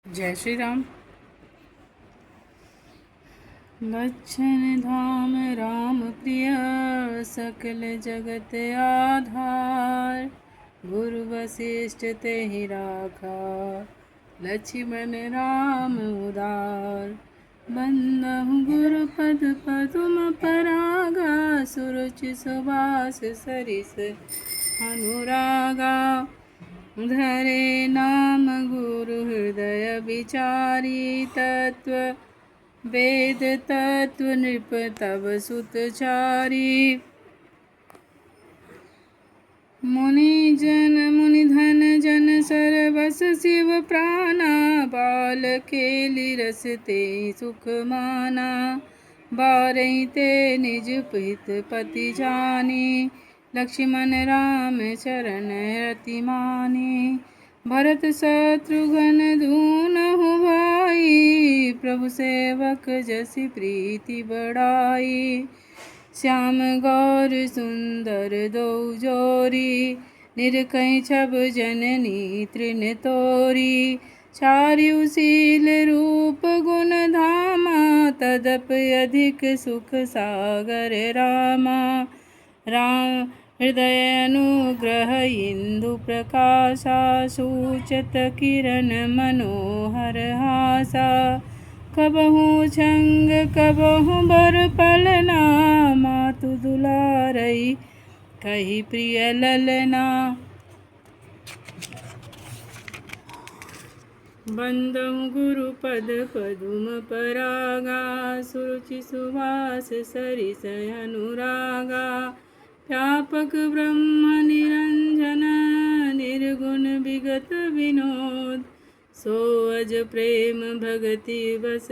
जय श्री राम। बच्चन धाम राम प्रिय, सकल जगत आधार। गुरु वशिष्ठ तेहि राखा, लक्ष्मण राम उदार। बंदहु गुरु पद पदुम परागा, सुरुचि सुबास सरिस अनुरागा। धरे नाम गुरु हृदय विचारी, तत्व वेद तत्व नृप तब सुतचारी। मुनि धन जन सरबस शिव प्राणा, बाल खेली रसते सुख माना। बारही ते निज पित पति जानी, लक्ष्मण राम चरण रति मानी। भरत शत्रुघ्न दूनहु भाई, प्रभु सेवक जसि प्रीति बढ़ाई। श्याम गौर सुंदर दो जोरी, निरकहि छब जननी तृण तोरी। चारु शील रूप गुण धामा, तदपि अधिक सुख सागर रामा। राम हृदय अनुग्रह इंदु प्रकाशा, सूचत किरण मनोहर हासा। कबहु छंग कबहु बर पलना, मातु दुलारई कही प्रिय ललना। बंदहु गुरु पद पदुम परागा, सुरुचि सुवास सरिस अनुरागा। व्यापक ब्रह्म निरंजन, निर्गुण विगत विनोद। सो अज प्रेम भगति बस,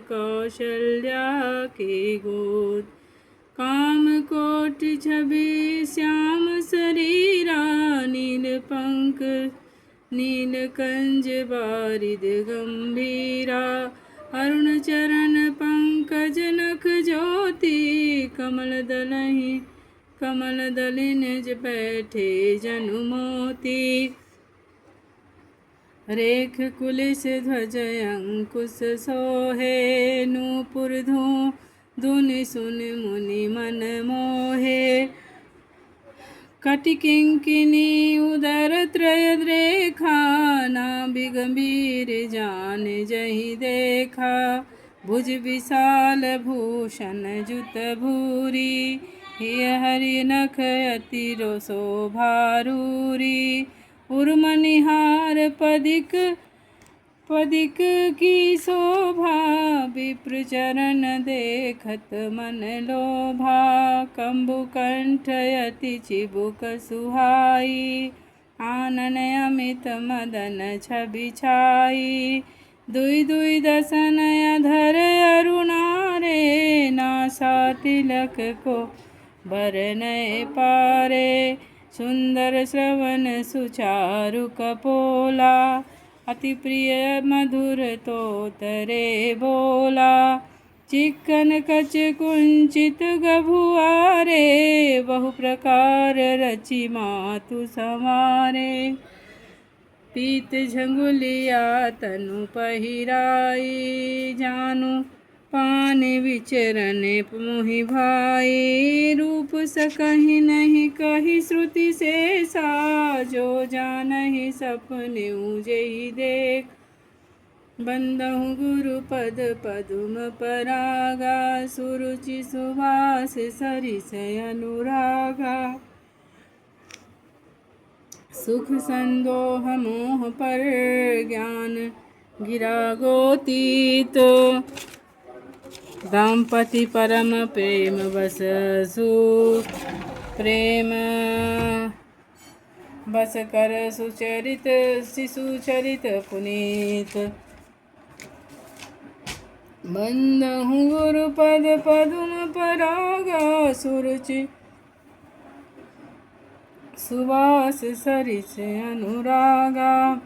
कौशल्या के गोद। काम कोटि छवि श्याम शरीरा, नील पंख नीलकंज बारिद गंभीरा। अरुण चरण पंकज नख ज्योति, कमल दलिन बैठे जनु मोती। रेख कुलिस ध्वज अंकुश सोहे, नूपुर धुनि सुन मुनि मन मोहे। कटि किंकिनी उदर त्रय रेखा, नाभि गंभीर जान जहि देखा। भुज विशाल भूषण जुत भूरी, हिय हरि नख अति शोभारूरी। उर्मनिहार पदिक की शोभा, विप्र चरण देखत मन लोभा। कंबु कंठ अति चिबुक सुहाई, आनन अमित मदन छवि छाई। दुई दुई दसन अधर अरुणारे, नासा तिलक को बरनय पारे। सुंदर श्रवण सुचारु कपोला, अति प्रिय मधुर तोतरे बोला। चिक्कन कच कुंचित गभुआरे, बहु प्रकार रचि मातु संवारे। पीत झंगुलिया तनु पहिराई, जानु पान विचरण मोहि भाई। रूप सकहि नहीं कही श्रुति शेषा, जो जानहि सपने जेहि देख। बंदहु गुरु पद पदुम परागा, सुरुचि सुवास सरिस अनुरागा। सुख संदोह मोह पर ज्ञान गिरा गोतीत। दंपति परम प्रेम बस प्रेम बस कर सुचरित शिशु चरित पुनीत। बंदहु गुरु पद पदुम परागा, सुरुचि सुवास सरिस अनुरागा।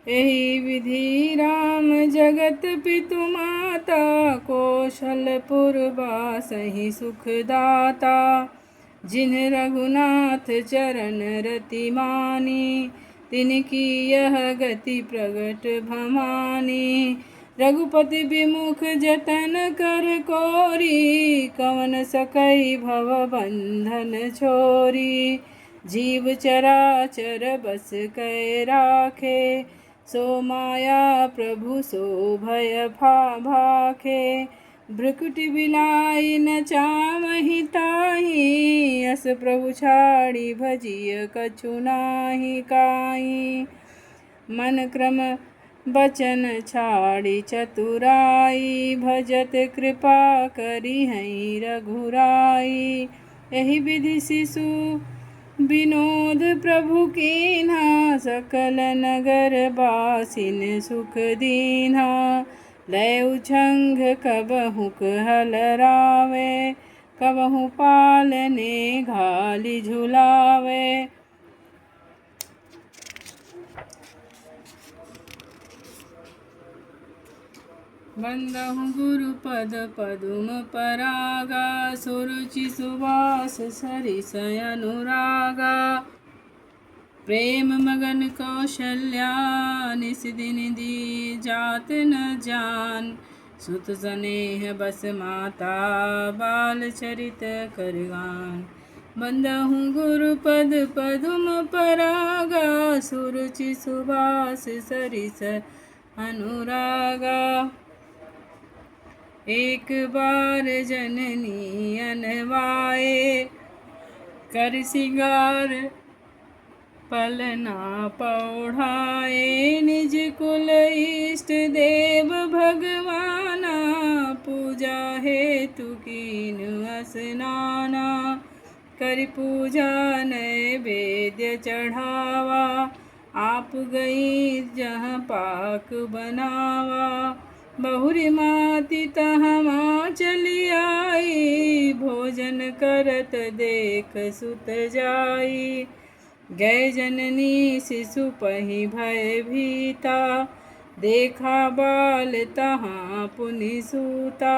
एहि विधि राम जगत पितु माता, कौशलपुर बासहि सुख दाता। जिन्ह रघुनाथ चरण रति मानी, तिनकी यह गति प्रगट भवानी। रघुपति विमुख जतन कर कोरी, कवन सकई भव बंधन छोरी। जीव चराचर बस कै राखे, सो माया प्रभु सो भय भाखे। भ्रुकुटि बिलाई न चामहि ताहि, अस प्रभु छाड़ी भजिय कछु नाही काई। मन क्रम बचन छाड़ी चतुराई, भजत कृपा करी हई रघुराई। एहि विधि शिशु विनोद प्रभु कीन्हा, सकल नगर बासिन सुख दीन्हा। लय उछंग कबहु कहलरावे, कबहु पालने घाली झुलावे। बंदहु गुरु पद पदुम परागा, सुरुचि सुवास सरिस अनुरागा। प्रेम मगन कौशल्या निस दिन दी जात न जान, सुत स्नेह बस माता बाल चरित कर गान। बंदहु गुरु पद पदुम परागा, सुरुचि सुवास सरिस अनुरागा। एक बार जननी अनवाए, कर सिंगार पलना पौढ़ाए। निज कुल इष्ट देव भगवाना, पूजा हेतु कीन्हु स्नाना। कर पूजा नैवेद्य चढ़ावा, आप गई जहाँ पाक बनावा। बहुरी माती तहाँ चली आई, भोजन करत देख सुत जाई। गए जननी शिशु पहि भय भीता, देखा बाल तहाँ पुनि सूता।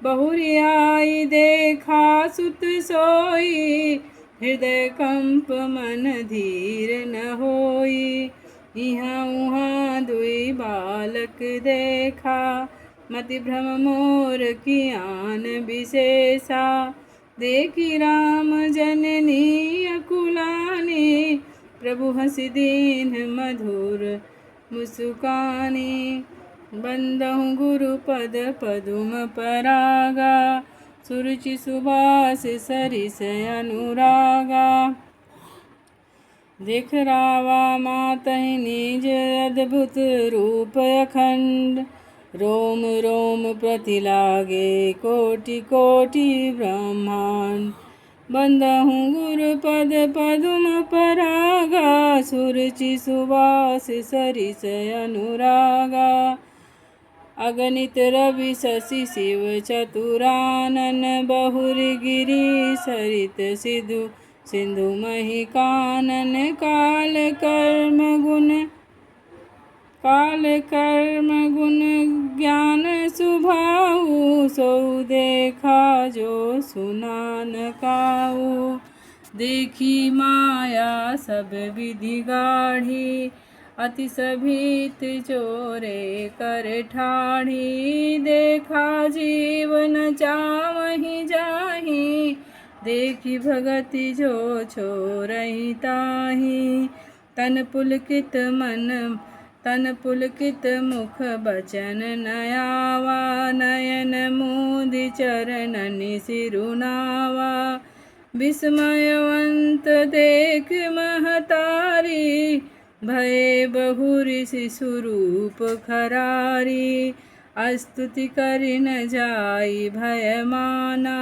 बहुरी आई देखा सुत सोई, हृदय कंप मन धीर न होई। इहाँ उहाँ दुई बालक देखा, मति भ्रम मोर कियान विशेषा। देखी राम जननी अकुलानी, प्रभु हंसी दीन मधुर मुस्कानी। बंदहु गुरु पद पदुम परागा, सुरुचि सुवास सरिस अनुरागा। देख रावा मातहि निज अद्भुत रूप अखंड, रोम रोम प्रति लागे कोटि कोटि ब्रह्मांड। बंदहु गुरु पद पदुम परागा, सुरुचि सुवास सरिस अनुरागा। अगणित रवि शशि शिव चतुरानन, बहुरी गिरि सरित सिधु सिंधु मही कानन। काल कर्म गुण ज्ञान सुभाऊ, सो देखा जो सुना न काऊ। देखी माया सब विधि गाढ़ी, अति सभीत चोरे कर ठाढ़ी। देखा जीवन चावहि जाहि, देखी भगति जो छोरहि ताहि। तन पुलकित मुख बचन नयावा, नयन मूदि चरणनि सिरुनावा। विस्मयवंत देख महतारी, भये बहुरी शिशु रूप खरारी। स्तुति करि न जाई भय माना,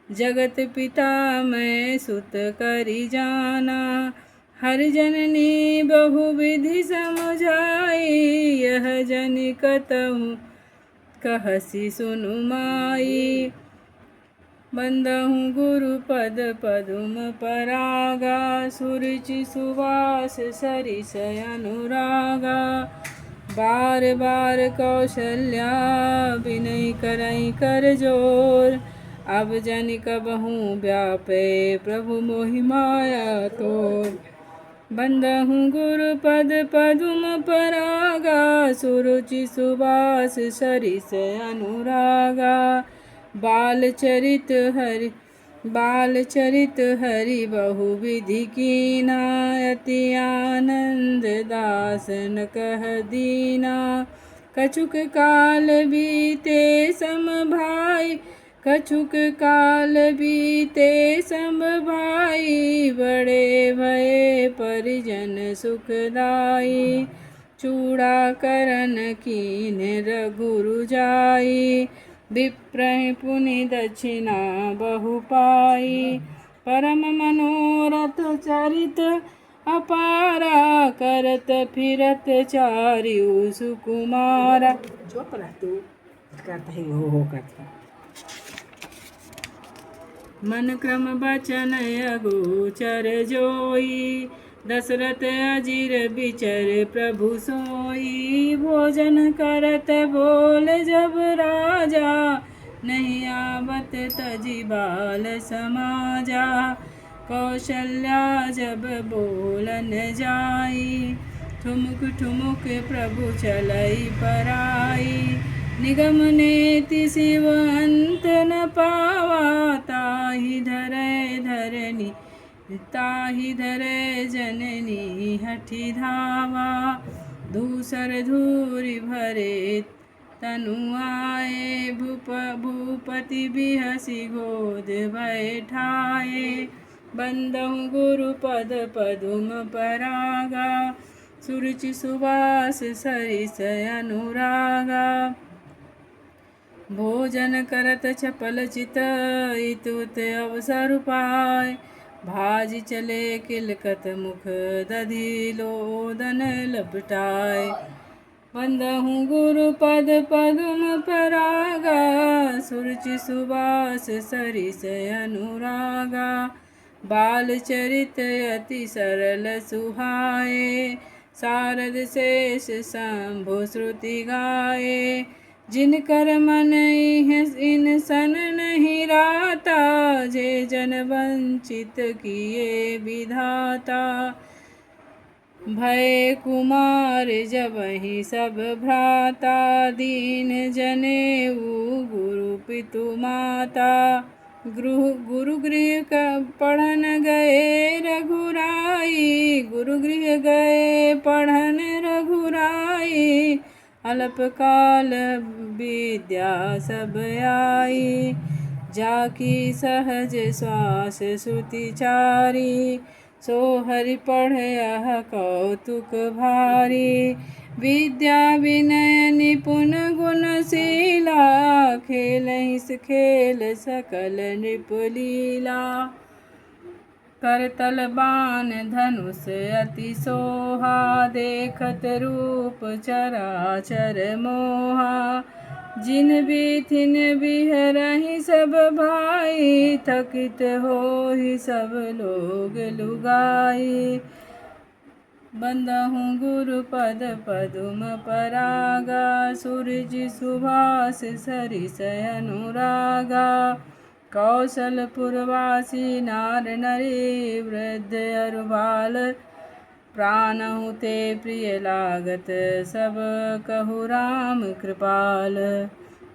जगत पिता मैं सुत करि जाना। हर जननी बहु विधि समझाई, यह जनि कतहु कहसी सुनु माई। बंदहु गुरु पद पदुम परागा, सुरुचि सुवास सरिस अनुरागा। बार बार कौशल्या विनय करई कर जोर, अब जनि कबहु व्यापे प्रभु मोहि माया तोर। बंदहु गुरुपद पदुम परागा, सुरुचि सुबास सरिस अनुरागा। बालचरित हरि बहुविधि कीना, अति आनंद दास न कह दीना। कछुक काल बीते सम भाई, कछुक काल बीते सम भाई। बड़े भये परिजन सुखदाई, चूड़ा करन कीन रघुरु जाई। विप्रहि पुनि दक्षिणा बहु पाई, परम मनोरथ चरित अपारा। करत फिरत चारिउ सुकुमारा। चुप रह तू, करता ही हो करता। मन क्रम बचन अगोचर जोई, दशरथ अजिर बिचर प्रभु सोई। भोजन करत बोल जब राजा, नहीं आवत तजि बाल समाजा। कौशल्या जब बोलन जाई, ठुमुक ठुमुक प्रभु चलई पराई। निगम नेति शिव अंत न पावा, ताहि धरै जननी हठि धावा। धूसर धूरि भरे तनु आए, भूपति बिहसि गोद बैठाए। बंदहु गुरुपद पदुम परागा, सुरुचि सुबास सरिस अनुरागा। भोजन करत चपल चित, इतुत अवसर पाए। भाज चले किलकत मुख, दधि लोदन लपटाए। बंदहु गुरुपद पदुम परागा, सुरुचि सुबास सरिस अनुरागा। बालचरित अति सरल सुहाए, शारद शेष शंभु श्रुति गाए। जिनकर मन इन सन नहीं राता, जे जन वंचित किए विधाता। भय कुमार जबहि सब भ्राता, दीन जनेऊ गुरु पितु माता। गुरुगृह पढ़न गए रघुराई, गुरुगृह गए पढ़न रघुराई। अल्पकाल विद्या सब आई, जाकी सहज श्वास श्रुति चारी। सो हरि पढ़यह कौतुक भारी, विद्या विनय निपुण गुणशीला। खेलहि खेल सकल नृपलीला, करतल बाण धनुष अति सोहा। देखत रूप चराचर मोहा, जिन बीथिन बिहरहि सब भाई। थकित होहि सब लोग लुगाई, बंदहु गुरुपद पदुम परागा। सुरुचि सुबास सरिस अनुरागा। कौशलपुरवासी नार नरी, वृद्ध अरु बाल प्राणहु ते प्रिय लागत। सब कहु राम कृपाल,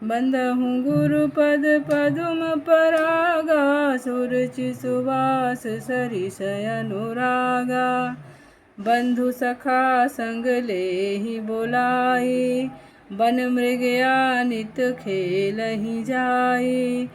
बंदहु गुरुपद पदुम परागा। सुरुचि सुबास सरिस अनुरागा। बंधु सखा संग लेहि बोलाई, वन मृग नित खेलहि जाई।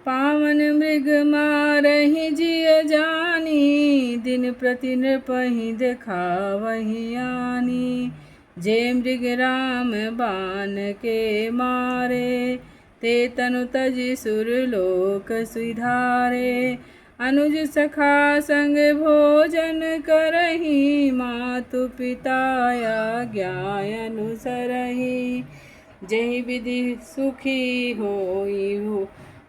पावन मृग मारहि जिय जानी, दिन प्रति नृपहि देखावहि आनी। जे मृग राम बाण के मारे, ते तनु तजि सुरलोक सिधारे। अनुज सखा संग भोजन करहि, मातु पिता आज्ञा अनुसरहि। जेहि विधि सुखी होई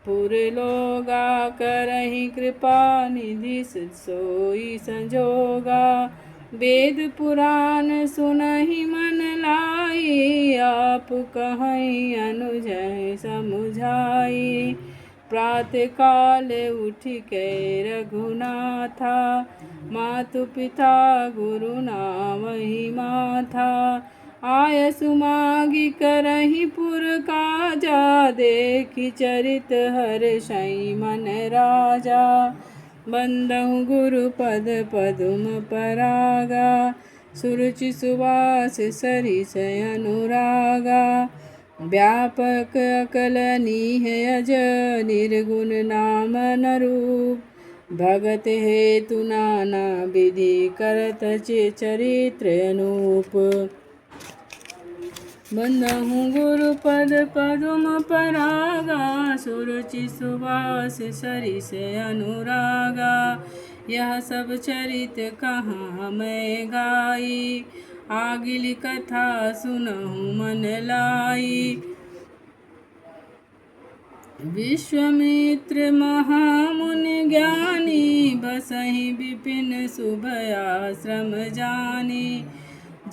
पुरलोगा, करहि कृपा निधि सोई संजोगा। वेद पुराण सुनहि मन लाई, आप कहहि अनुजहि समुझाई। प्रातः काल उठ के रघुनाथा, मातु पिता गुरु नाम ही माथा। आय सुमागी करहि पुर काजा, देखि चरित हर्षहि मन राजा। बंदहु गुरु पद पदुम परागा, सुरुचि सुवास सरिस अनुरागा। व्यापक अकलनीह अज, निर्गुण नाम न रूप। भगत हेतु नाना विधि, करत चरित्र अनूप। बंदहु गुरु पद पदुम परागा, सुरुचि सुवास सरिस अनुरागा। यह सब चरित कहाँ मैं गाई, आगिल कथा सुनहु मन लाई। विश्वामित्र महामुनि ज्ञानी, बसहि विपिन शुभ आश्रम जानी।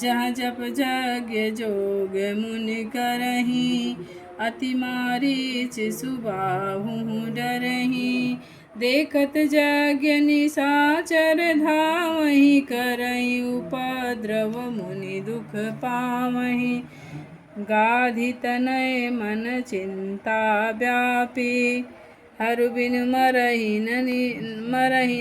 जहाँ जप यज्ञ जोग मुनि करहीं, अति मारीच सुबाहु डरहीं। देखत यज्ञ निशाचर धावहीं, करहीं उपद्रव मुनि दुख पावहीं। गाधि तनय मन चिंता व्यापी, हरु बिन मरहि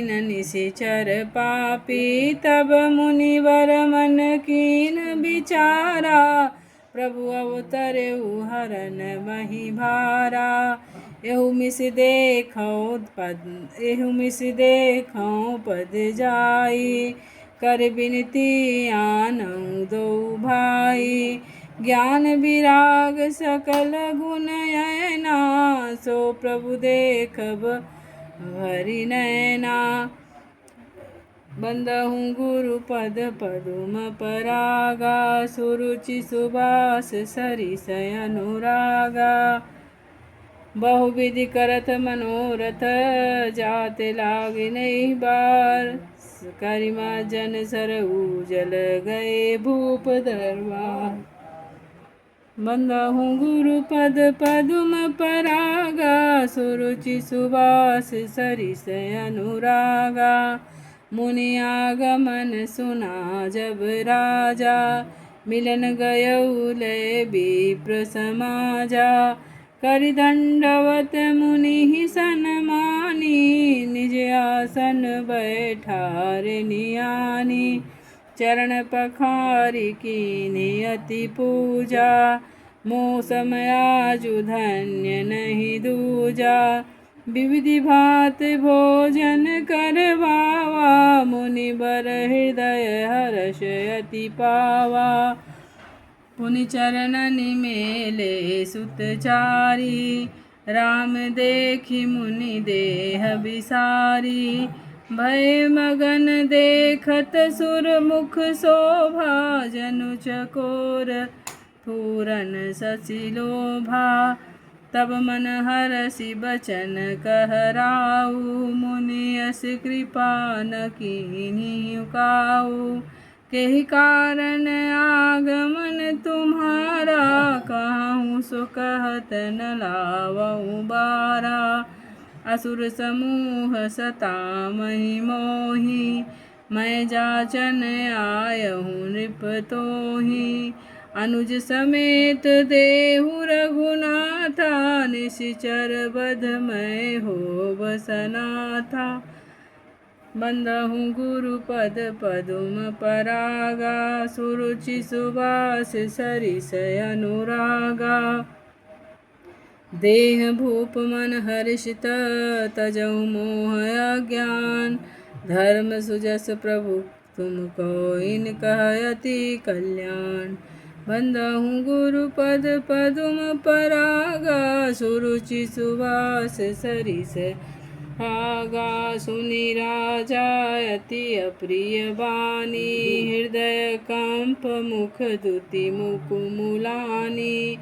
न निशिचर पापी। तब मुनिवर मन कीन विचारा, प्रभु अवतरऊ हरन मही भारा। एहु मिस देखौ पद जाई, कर बिनती आनऊ दो भाई। ज्ञान विराग सकल गुण ऐना, सो प्रभु देखब भरि नैना। बंदहु गुरु पद पदुम परागा, सुरुचि सुबास सरिस अनुरागा। बहुविधि करत मनोरथ, जाते लागे नहीं बार। करिमा जन सरऊ जल गए भूप दरबार। बंदहु गुरु पद पदुम परागा, सुरुचि सुवास सरिस अनुरागा। मुनि आगमन सुना जब राजा, मिलन गयऊ लय विप्र समाजा। करि दंडवत मुनि सन्मानी, निज आसन बैठारे नियानी। चरण पखारि कीन्हि अति पूजा, मोह समय आजु धन्य नहीं दूजा। विविधि भात भोजन करवावा, मुनि बर हृदय हर्ष अति पावा। पुनि चरणन मेले सुतचारी, राम देखि मुनि देह विसारी। भय मगन देखत सुर मुख शोभा, जनु चकोर पूरन शशि लोभा। तब मन हरषि बचन कहराऊ, मुनि यस कृपा न कीन्ही काऊ। केहि कारण आगमन तुम्हारा, कहूँ सो कहत न लावऊ बारा। असुर समूह सतामहि मोहि, मैं जाचन आयहूँ नृप तोहि। अनुज समेत देहु रघुनाथा, निशिचर बध मैं होब सनाथा। बंदहु गुरु पद पदुम परागा, सुरुचि सुवास सरिस अनुरागा। देह भूप मन हर्षित, तजहु मोह अज्ञान। धर्म सुजस प्रभु तुम कोइन कहयति कल्याण। बंदहु गुरु पद पदुम परागा, सुरुचि सुवास सरिस आगा। सुनि राजा अति अप्रिय बानी, हृदय कंप मुख दुति मुकुमुलानी।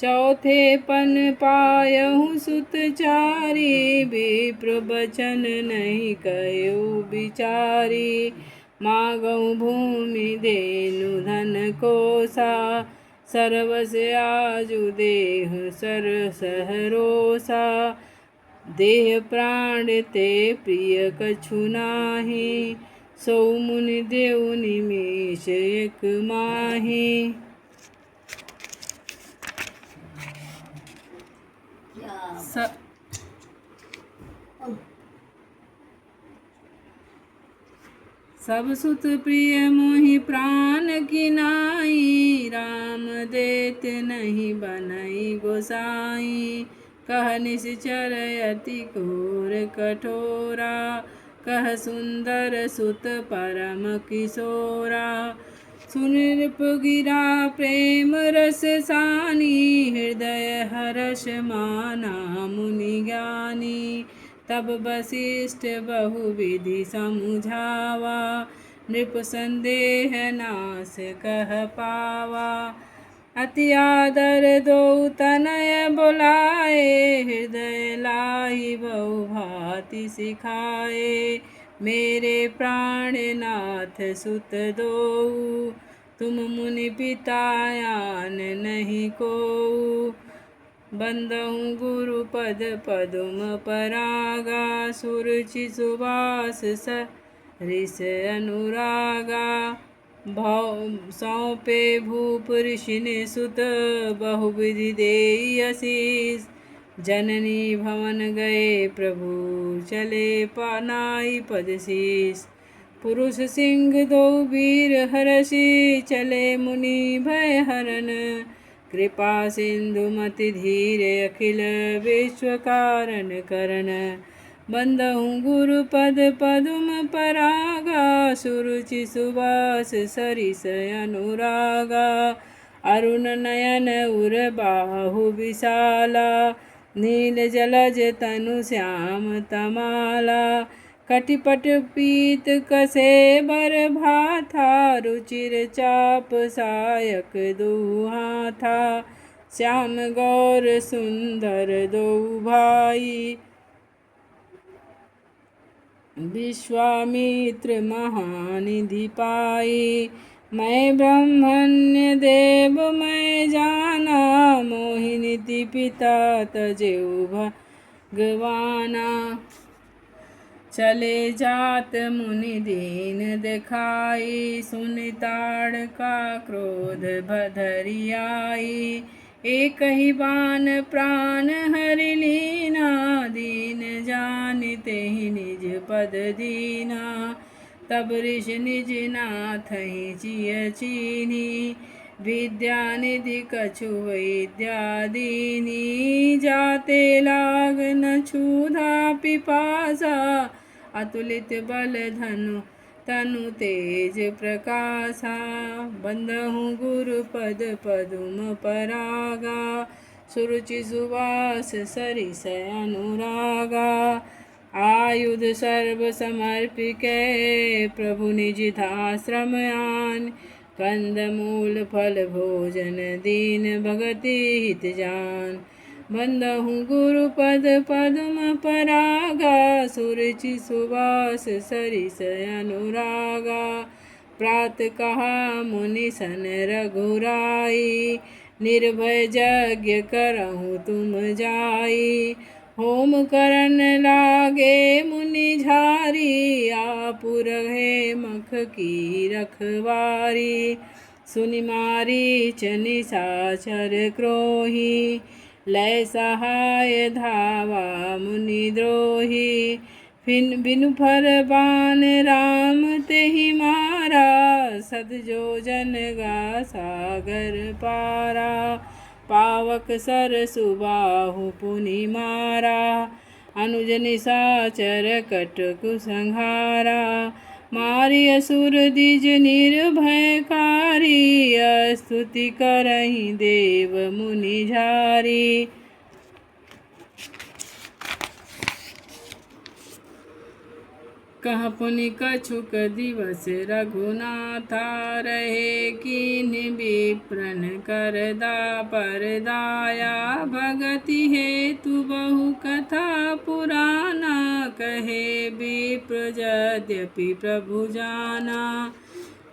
चौथे पन पायहु सुतचारी, विप्र बचन नहीं कयऊ बिचारी। मागहु भूमि देनु धन कोसा, सर्वस आजु देह सर सहरोसा। देह प्राण ते प्रिय कछु नाही, सो मुनि देव निमेष एक माही। सब सुत प्रिय मोहि प्राण की नाई, राम देत नहीं बनई गोसाई। कह निश्चर अति घोर कठोरा, कह सुंदर सुत परम किशोरा। सुन नृप गिरा प्रेम रस सानी, हृदय हर्ष माना मुनि ज्ञानी। तब वशिष्ठ बहुविधि समुझावा, नृप संदेह नाश कह पावा। अति आदर दो तनय बुलाए, हृदय लाहि बहु भांति सिखाए। मेरे प्राणनाथ सुत दो, तुम मुनि पिता आन नहीं कोऊ। बंदहु गुरु पद पदुम परागा, सुरुचि सुबास सरिस अनुरागा। सौंपे भूप ऋषि ने सुत, बहुविधि देई आशीष। जननी भवन गए प्रभु, चले पानाई पद शीस। पुरुष सिंह दो वीर हरषि, चले मुनि भय हरन। कृपा सिंधु मति धीर, अखिल विश्व कारण करन। बंदहु गुरु पद पदुम परागा, सुरुचि सुबास सरिस अनुरागा। अरुण नयन उर बाहु विशाला, नील जलज तनु श्याम तमाला। कटिपट पीत कसे बर भाथा, रुचिर चाप सायक दुहाथा। श्याम गौर सुंदर दो भाई, विश्वामित्र महानिधि पाई। मैं ब्रह्मण्य देव मैं जाना, मोहिनीति पिता तजेउ भगवाना। चले जात मुनि दीन दिखाई, सुनि ताड़का क्रोध धरि आई। एक ही बान प्राण हरि लीना, दीन जानि तेहि निज पद दीना। तब ऋषि निज नाथहि जिय चीन्ही, विद्या निधि कछु विद्या दीनी। जाते लाग न क्षुधा पिपासा, अतुलित बल धनु तनु तेज प्रकाशा। बंदहु गुरु पद पदुम परागा, सुरुचि सुबास सरिस अनुरागा। आयुध सर्व समर्पिके, प्रभु निज धाश्रम आन। कंद मूल फल भोजन, दीन भगति हित जान। बंदहु गुरु पद पदुम परागा, सुरुचि सुबास सरिस अनुरागा। प्रात कहा मुनि सन रघुराई, निर्भय यज्ञ करहु तुम जाई। होम करन लागे मुनि झारी, आपु रहे मख की रखवारी। सुनि मारीच निशाचर क्रोही, लय सहाय धावा मुनि द्रोही। बिनु फर बान राम तेहि मारा, सद जो जन गा सागर पारा। पावक सर सुबाहु पुनि मारा, अनुज निशाचर कटकु संहारा। मारि असुर द्विज निर्भयकारी, स्तुति करहि देव मुनि झारी। कह पुनि कछुक दिवस रघुनाथा, रहे कीन्ह विप्रन कर दापर दाया। भगति हेतु बहु कथा पुराना, कहे विप्र यद्यपि प्रभु जाना।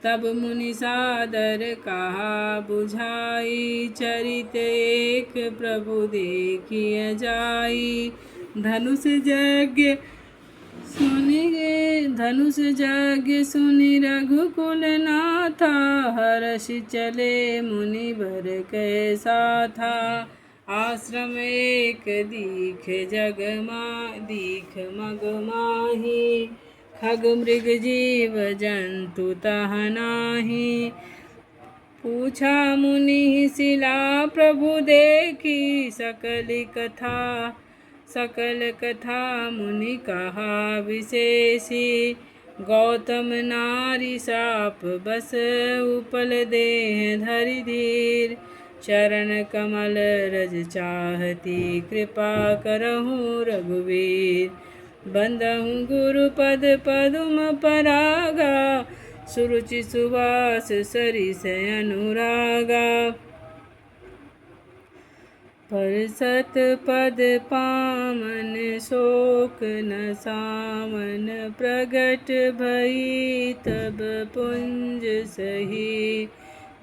तब मुनि सादर कहा बुझाई, चरित एक प्रभु देखिय जाई। धनुष यज्ञ सुनि रघुकुल नाथा, हर्षि चले मुनि वर कैसा था। आश्रम एक दीख दीख मग माही, खग मृग जीव जंतु तह नाही। पूछा मुनि शिला प्रभु देखी, सकल कथा मुनि कहा विशेषी। गौतम नारी शाप बस उपल देह धरि धीर, चरण कमल रज चाहती कृपा करहु रघुवीर। बंदहु गुरु पद पदुम परागा, सुरुचि सुवास सरिस अनुरागा। परसत पद पामन शोक न सामन, प्रगट भई तब पुंज सही।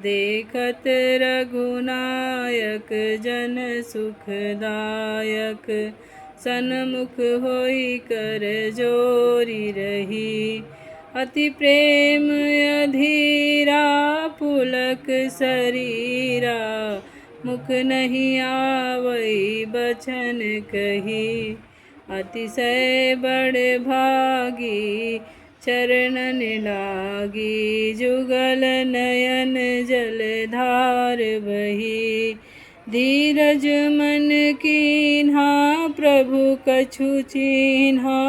देखत रघुनायक जन सुखदायक, सन्मुख होई कर जोरी रही। अति प्रेम अधीरा पुलक शरीरा, मुख नहीं आवई बचन कही। अतिशय बड़ भागी चरणन लागी, जुगल नयन जलधार बही। धीरज मन कीन्हा प्रभु कछु चीन्हा,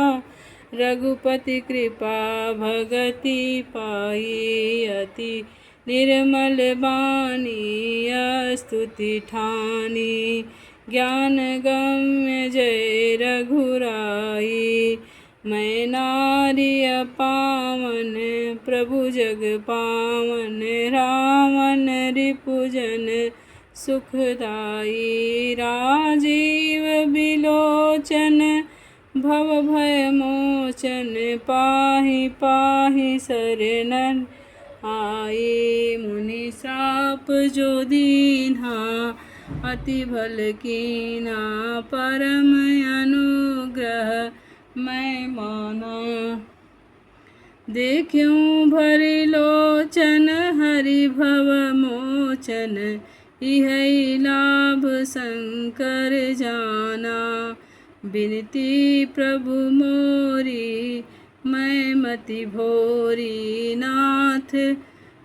रघुपति कृपा भगति पाई। अति निर्मल बानी स्तुति ठानी, ज्ञान गम्य जय रघुराई। मैं नारी पावन प्रभु जग पावन, रामन रिपुजन सुखदाई। राजीव बिलोचन भव भय मोचन, पाहि पाहि शरणन आई। मुनि श्राप जो दीन्हा अति भल कीना, परम अनुग्रह मैं माना। देख्यूं भरि लोचन हरि भव मोचन, इहै लाभ शंकर जाना। बिनती प्रभु मोरी मैं मति भोरी, नाथ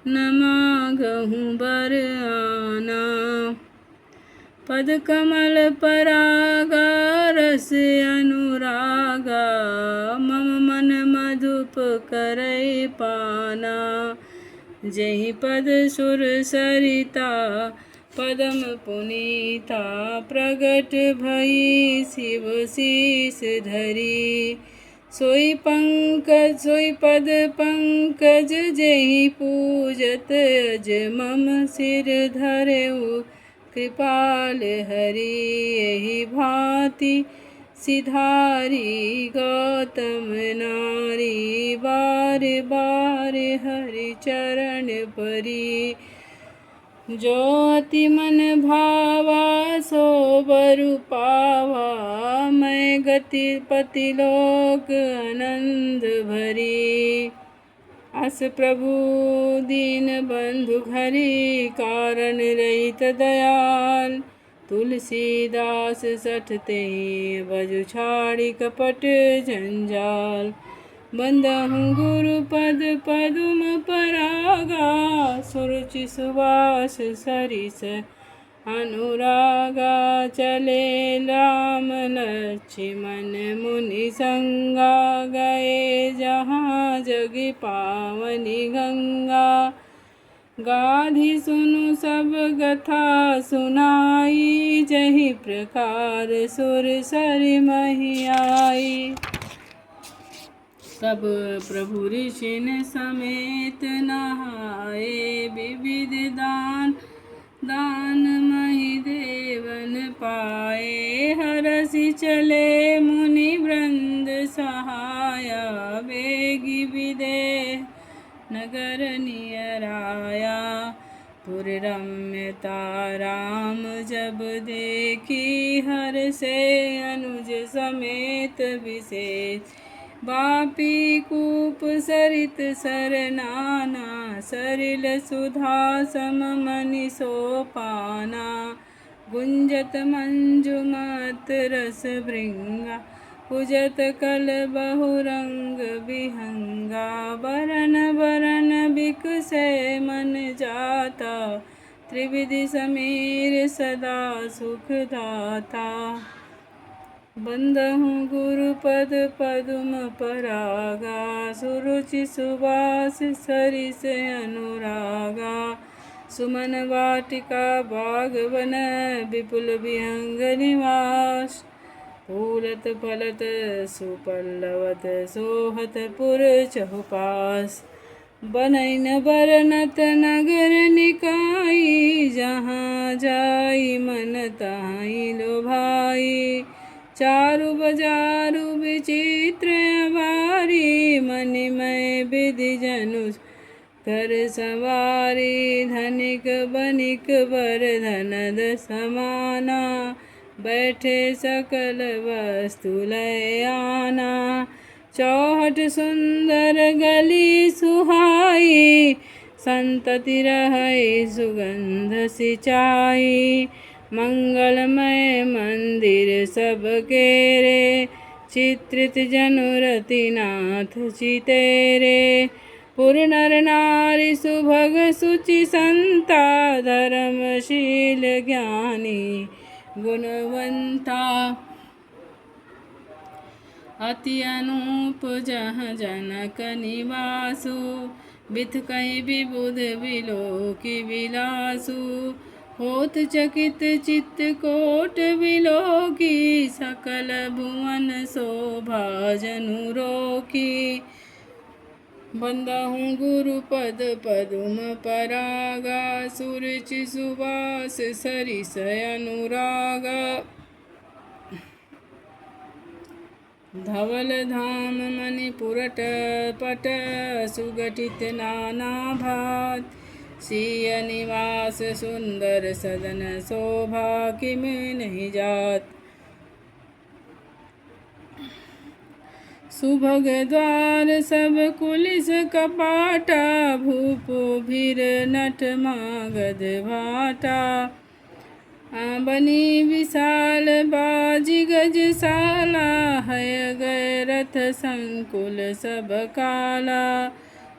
न मांगहूँ बर आना। पद कमल परागा रस अनुरागा, मम मन मधुप करई पाना। जहि पद सुर सरिता पदम पुनीता, प्रगट भई शिव शीस धरी। सोई पद पंकज जेहि पूजत, अज मम सिर धरेउ कृपाल हरि। यही भांति सिधारी गौतम नारी, बार बार हरि चरण परी। जो अति मन भावा सो बरु पावा, मैं गति पति लोक आनंद भरी। अस प्रभु दीन बंधु घरी, कारण रहित दयाल। तुलसीदास सठते बजु छाड़ी कपट जंजाल। बंदहु गुरु पद पदुम परागा, सुरुचि सुवास सरिस अनुरागा। चले राम लक्ष्मण मुनि संगा, गए जहाँ जगि पावनी गंगा। गाधी सुनु सब गथा सुनाई, जहि प्रकार सुर सरि मही आई। तब प्रभु ऋषिन समेत नहाए, विविध दान मही देवन पाए। हरषि चले मुनि वृंद सहाया, बेगी विदेह नगर नियर आया। मधुर रम्यता राम जब देखी हर से अनुज समेत विशेष बापी कूप सरित सरनाना सरिल सुधा सम मनि सोपाना गुंजत मंजुमत रस भृंगा पूजत कल बहुरंग विहंगा बरन बरन बिकसे मन जाता त्रिविधि समीर सदा सुख दाता बंदहु गुरुपद पद्म परागा सुरुचि सुवास सरिस अनुरागा सुमन वाटिका बागवन विपुल विहंग निवास फूलत फलत सुपल्लवत सोहत पुर चहुपास बनैन बरनत नगर निकाई जहाँ जाई मन ताई लो भाई चारु बजारु विचित्र अवारी मणिमय विधि जनु कर सवारी धनिक बनिक बरधनद समाना बैठे सकल वस्तु लय आना चौहट सुंदर गली सुहाई संतति रहई सुगंध सिंचाई मंगलमय मंदिर सब केरे चित्रित जनुरति नाथ चितेरे पुर नर नारी सुभग सुचि संता धर्मशील ज्ञानी गुणवंता अति अनूप जह जनक निवासु बिथ कहीं विबुध विलोकी विलासु होत चकित चित्त कोट विलोकी सकल भुवन शोभा जनु रोकी बंदहु गुरुपद पद्म परागा सुरुचि सुवास सरिस अनुरागा धवल धाम मणिपुरट पट सुगठित नाना भात सिय निवास सुंदर सदन शोभा किम नहीं जात सुभग द्वार सब कुलिस कपाटा भूप भीर नट मागध भाटा बनी विशाल बाजी गजशाला है गए रथ संकुल सब काला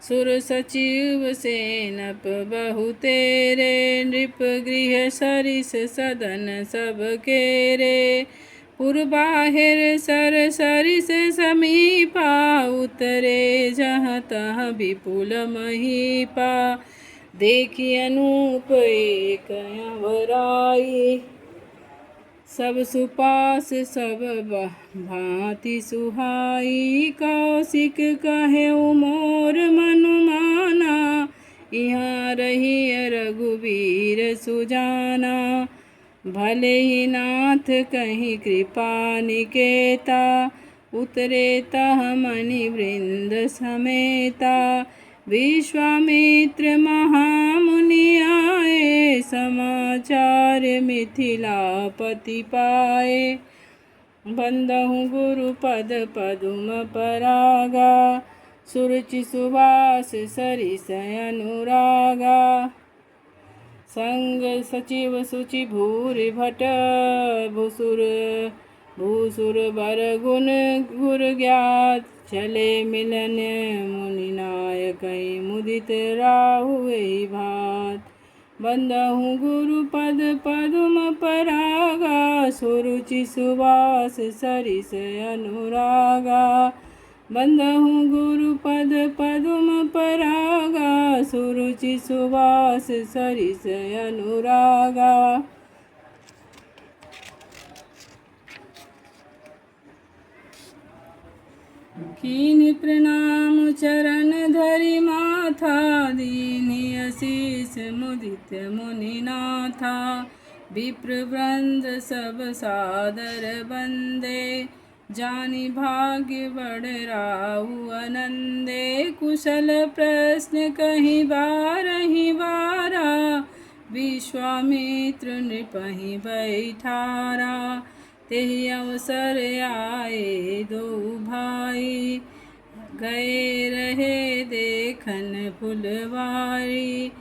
सुर सचिव सेनप बहु तेरे नृप गृह सरिस सदन सब केरे पुरबाहिर सर सरिस समीपा उतरे जहाँ तह विपुल महीपा देखी अनूप एक अवराई सब सुपास सब भांति सुहाई कौशिक कहे मोर मनुमाना यहाँ रही रघुवीर सुजाना भले ही नाथ कहीं कृपा निकेता उतरे तह मणि वृंद समेता विश्वामित्र महामुनि आए समाचार मिथिलापति पाए बंदहु गुरुपद पद्म परागा सुरुचि सुवास सरिस अनुरागा संग सचिव सुचि भूरि भट भूसुर बर गुण गुर ज्ञात चले मिलन मुनि नायक मुदित राहु भात बंदहु गुरुपद पद्म परागा सुरुचि सुवास सरिस अनुरागा बंदहु गुरुपद पद्म परागा सुरुचि सुवास सरिस अनुरागा कीन्हि प्रणाम चरण धरि माथा दीन्हि असीस मुदित मुनिनाथा विप्र वृंद सब सादर बंदे जानि भाग्य बड़ राहु आनंदे कुशल प्रश्न कहीं बारहि बारा विश्वामित्र नृपहि बैठारा। तेहि अवसर आए दो भाई, गए रहे देखन फुलवारी।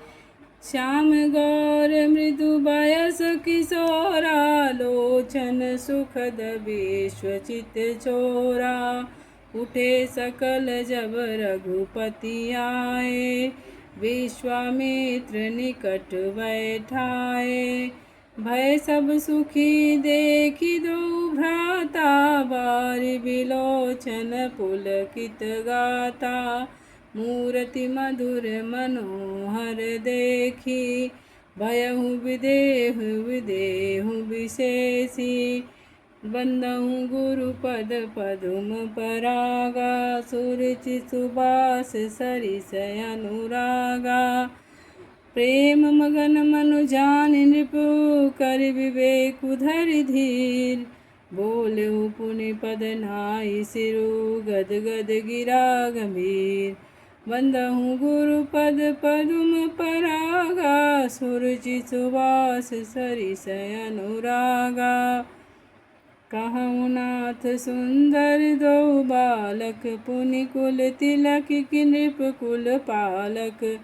श्याम गौर मृदु बयस किशोरा, लोचन सुखद विश्वचित चोरा। उठे सकल जब रघुपति आए, विश्वामित्र निकट बैठाए। भय सब सुखी देखी दो भ्राता, बारि बिलोचन पुलकित गाता। मूरति मधुर मनोहर देखी, भयहु विदेहु विशेषी। बंदहु गुरुपद पदुम परागा, सुरुचि सुबास सरिस अनुरागा। प्रेम मगन मनु जान नृपु, कर विवेक धरि धीर। बोलेहु पुनि पद नाहि सिरु, गद गद गिरा गंभीर। बंदहु गुरुपद पदुम परागा, सुरुचि सुबास सरिस अनुरागा। कहउँ नाथ सुंदर दो बालक, पुनि कुल तिलक की नृप कुल पालक।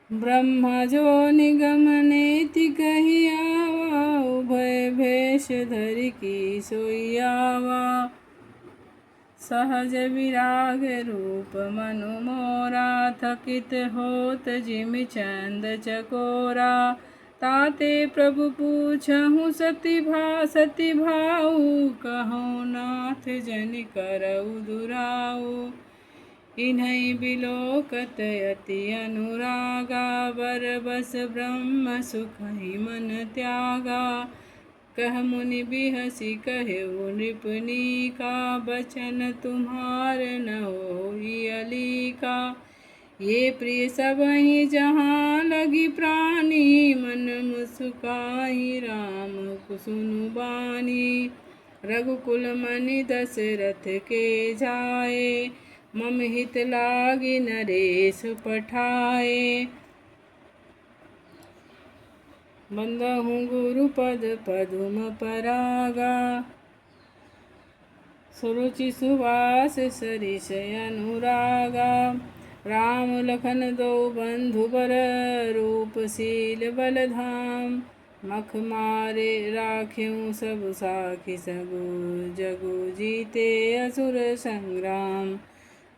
ब्रह्मा जो निगम नेति कहि आवा, उभय भेष धरि की सोई आवा। सहज विराग रूप मनु मोरा, थकित होत जिमि चंद चकोरा। ताते प्रभु पूछहु सति भाऊ, कहउँ नाथ जनि करउ दुराऊ। इन्है बिलोकत अति अनुरागा, बर बस ब्रह्म सुखहि मन त्यागा। कह मुनि बिहसि कहेउ नृपनीका, बचन तुम्हार न होई अलीका। ये प्रिय सबहि जहाँ लगी प्राणी, मन मुस्काई राम सुनु बानी। रघुकुल मनि दशरथ के जाए, मम हित लागी नरेश पठाए। बंदहु गुरुपद पदुम परागा, सुरुचि सुवास सरिस अनुरागा। राम लखन दो बंधु बर, रूपशील बलधाम। मख मारे राख्यूं सब साखी सगु, जगु जीते असुर संग्राम।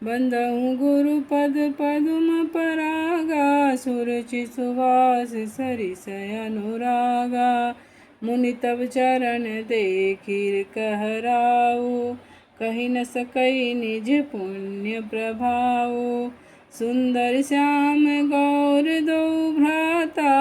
बंदहु गुरुपद पदुम परागा, सुरुचि सुवास सरिस अनुरागा। मुनि तब चरण देखिर कहराऊ, कहि न सकई निज पुण्य प्रभाऊ। सुंदर श्याम गौर दो भ्राता,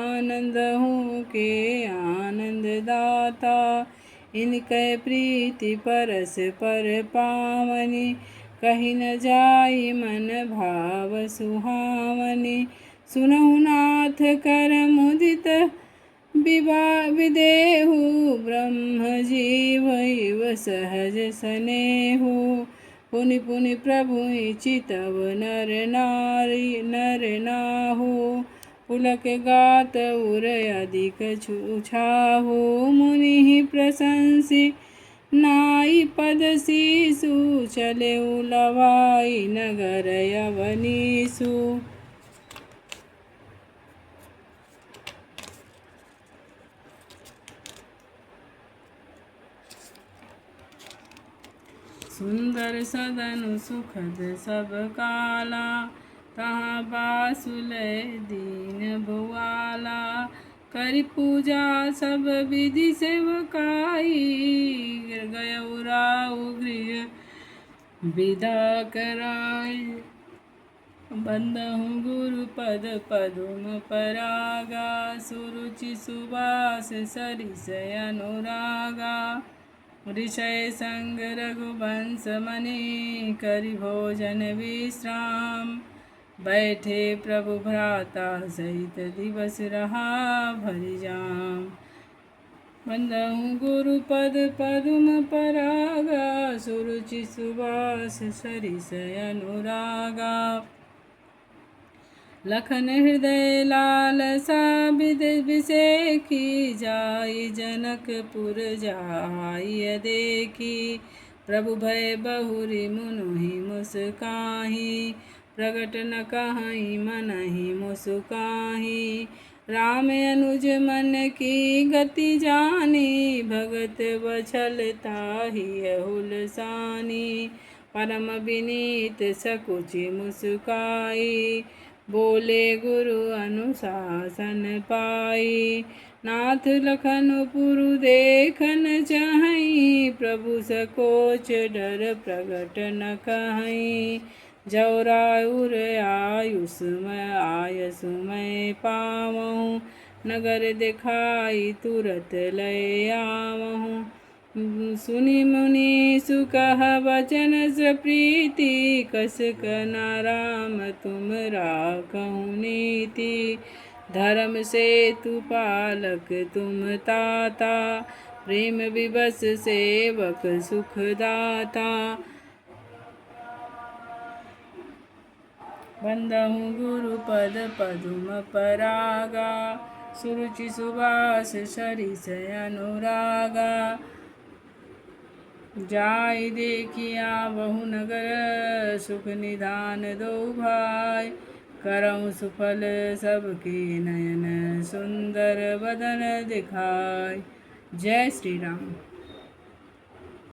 आनंदहु के आनंद दाता। इनकै प्रीति परस पर पावनी, कहि न जाई मन भाव सुहावनी। सुनहु नाथ कर मुदित विदेहु, ब्रह्म जीव इव सहज सनेहु। पुनि पुनि प्रभु चितव नर नाहु, पुलक गात उर अधिक छूछाहु। मुनि प्रशंसी नाई पद शीसु, चले लवाई नगर अवनीसु। सुंदर सदन सुखद सब काला, तहाँ बासुलय दीन भुआला। करि पूजा सब विधि सेवकाई, गयउ राउ गृह विदा कराई। बंदहु गुरुपद पदुम परागा, सुरुचि सुवास सरिस अनुरागा। ऋषय संग रघुवंश मनि, करि भोजन विश्राम। बैठे प्रभु भ्राता सहित दिवस रहा भरि जाम। बंदहु गुरुपद पदुम परागा, सुरुचि सुवास सरिस अनुरागा। लखन हृदय लालसा बिसेखी, जाई जनकपुर जाय देखी। प्रभु भय बहुरी मुनुहि मुस्काहि, प्रगट न कहई मनहि मुस्काहि। राम अनुज मन की गति जानी, भगत वछल ताहि अहुल सानी। परम विनीत सकुचि मुस्काई, बोले गुरु अनुशासन पाई। नाथ लखन पुरु देखन चाहई, प्रभु सकोच डर प्रगट न कहई। जौ राउर आयसु मैं पावहूँ, नगर दिखाई तुरत लय आवहूँ। सुनि मुनि सुकह वचन प्रीति, कस कना राम तुम राखहु नीति। धर्म सेतु पालक तुम ताता, प्रेम विवश सेवक सुख दाता। बंदहु गुरु पद पदुम परागा, सुरुचि सुबास सरिस अनुरागा। जाय देखिया बहु नगर, सुख निधान दो भाई। करऊँ सुफल सबके नयन, सुंदर बदन दिखाय। जय श्री राम।